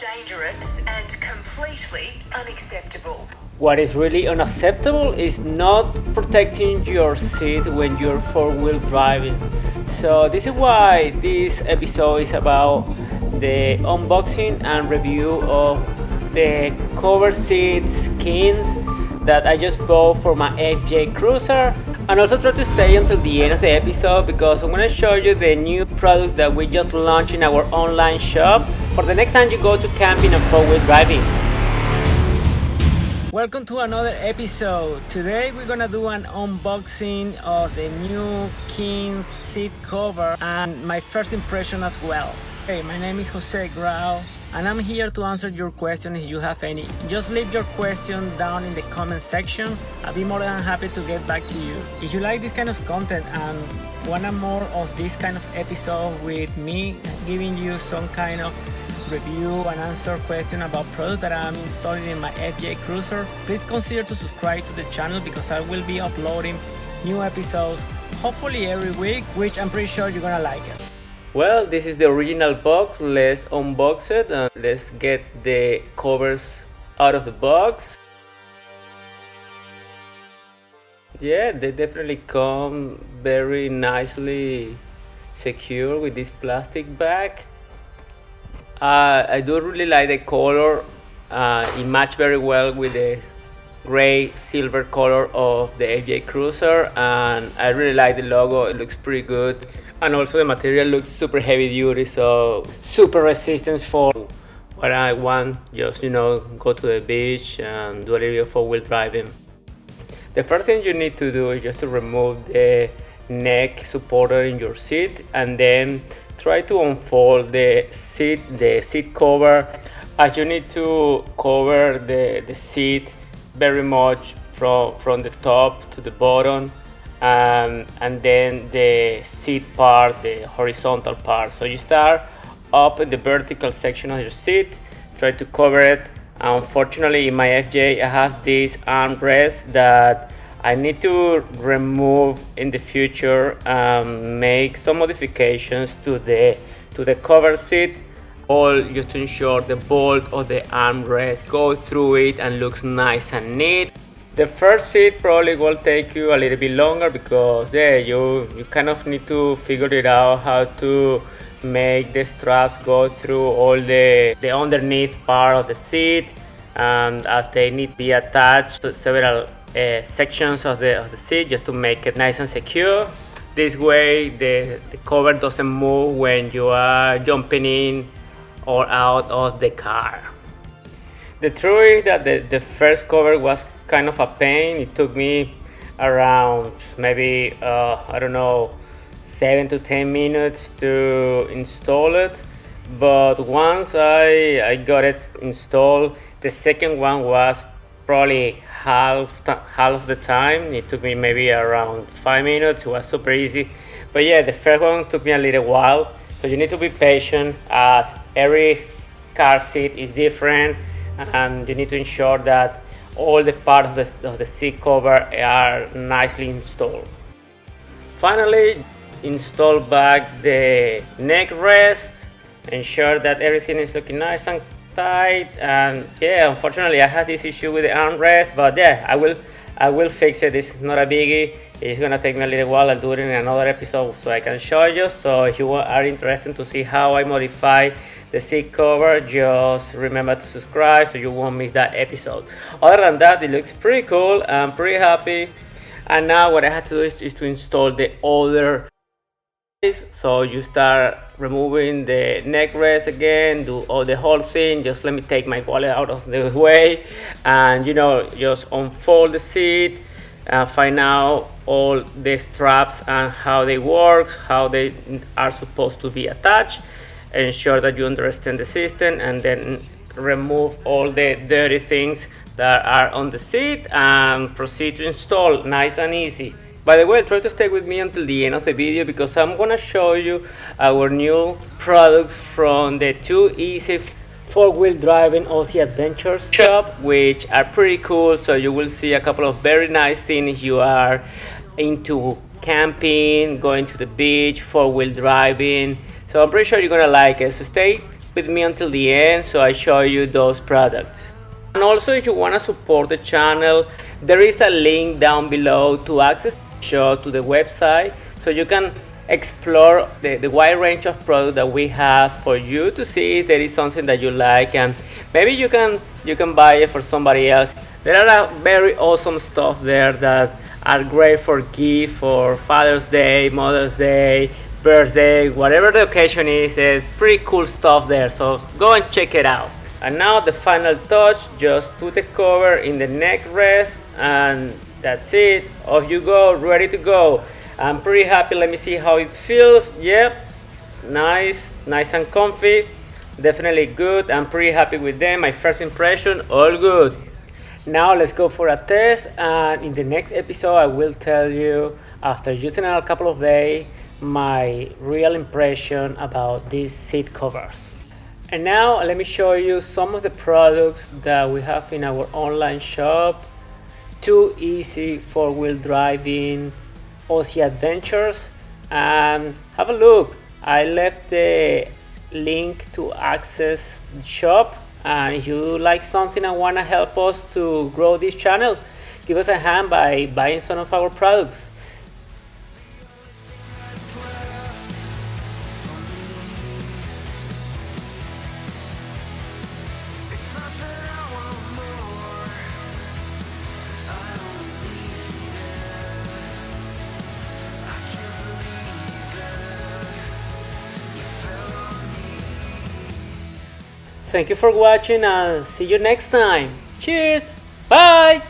dangerous and completely unacceptable. What is really unacceptable is not protecting your seat when you're four-wheel driving. So this is why this episode is about the unboxing and review of the cover seat skins that I just bought for my FJ Cruiser, and also try to stay until the end of the episode because I'm going to show you the new product that we just launched in our online shop for the next time you go to camping and four-wheel driving. Welcome to another episode. Today we're gonna do an unboxing of the new King seat cover and my first impression as well. Hey, my name is Jose Grau and I'm here to answer your question if you have any. Just leave your question down in the comment section. I'll be more than happy to get back to you. If you like this kind of content and want more of this kind of episode with me giving you some kind of review and answer question about product that I'm installing in my FJ Cruiser, please consider to subscribe to the channel because I will be uploading new episodes hopefully every week, which I'm pretty sure you're gonna like it. Well, this is the original box. Let's unbox it and let's get the covers out of the box. Yeah, they definitely come very nicely secure with this plastic bag. I do really like the color. It matched very well with the gray silver color of the FJ Cruiser, and I really like the logo. It looks pretty good, and also the material looks super heavy duty, so super resistant for what I want. Just go to the beach and do a little bit of four-wheel driving. The first thing you need to do is just to remove the neck supporter in your seat, and then try to unfold the seat cover, as you need to cover the seat very much from the top to the bottom, and then the seat part, the horizontal part. So you start up in the vertical section of your seat, try to cover it. Unfortunately in my FJ I have this armrest that I need to remove in the future and make some modifications to the cover seat, all just to ensure the bolt of the armrest goes through it and looks nice and neat. The first seat probably will take you a little bit longer because you kind of need to figure it out how to make the straps go through all the underneath part of the seat, and as they need to be attached to several sections of the seat just to make it nice and secure. This way the cover doesn't move when you are jumping in or out of the car. The truth is that the first cover was kind of a pain. It took me around maybe 7 to 10 minutes to install it, but once I got it installed, the second one was probably half of the time. It took me maybe around 5 minutes. It was super easy, but yeah, the first one took me a little while. So you need to be patient as every car seat is different, and you need to ensure that all the parts of the seat cover are nicely installed. Finally, install back the neck rest, ensure that everything is looking nice and tight. And yeah, unfortunately I had this issue with the armrest, but yeah, I will fix it. This is not a biggie. It's gonna take me a little while. I'll do it in another episode so I can show you. So if you are interested to see how I modify the seat cover, just remember to subscribe so you won't miss that episode. Other than that, it looks pretty cool. I'm pretty happy. And now what I had to do is to install the other. So you start removing the neck rest again, do all the whole thing. Just let me take my wallet out of the way and just unfold the seat and find out all the straps and how they work, how they are supposed to be attached. Ensure that you understand the system, and then remove all the dirty things that are on the seat and proceed to install. Nice and easy. By the way, try to stay with me until the end of the video because I'm gonna show you our new products from the TOO EASY four-wheel driving Aussie Adventures shop, which are pretty cool. So you will see a couple of very nice things if you are into camping, going to the beach, four-wheel driving. So I'm pretty sure you're gonna like it. So stay with me until the end so I show you those products. And also, if you want to support the channel, there is a link down below to access the show to the website so you can explore the wide range of products that we have for you to see if there is something that you like, and maybe you can buy it for somebody else. There are very awesome stuff there that are great for gift for Father's Day, Mother's Day, birthday, whatever the occasion is. It's pretty cool stuff there, so go and check it out. And now the final touch, just put the cover in the neck rest and that's it. Off you go, ready to go. I'm pretty happy. Let me see how it feels. Yep, nice and comfy. Definitely good. I'm pretty happy with them. My first impression, all good. Now let's go for a test, and in the next episode I will tell you, after using it a couple of days, my real impression about these seat covers. And now let me show you some of the products that we have in our online shop. TOO EASY 4-wheel driving Aussie Adventures, and have a look. I left the link to access the shop, and if you like something and want to help us to grow this channel, give us a hand by buying some of our products. Thank you for watching and see you next time. Cheers! Bye!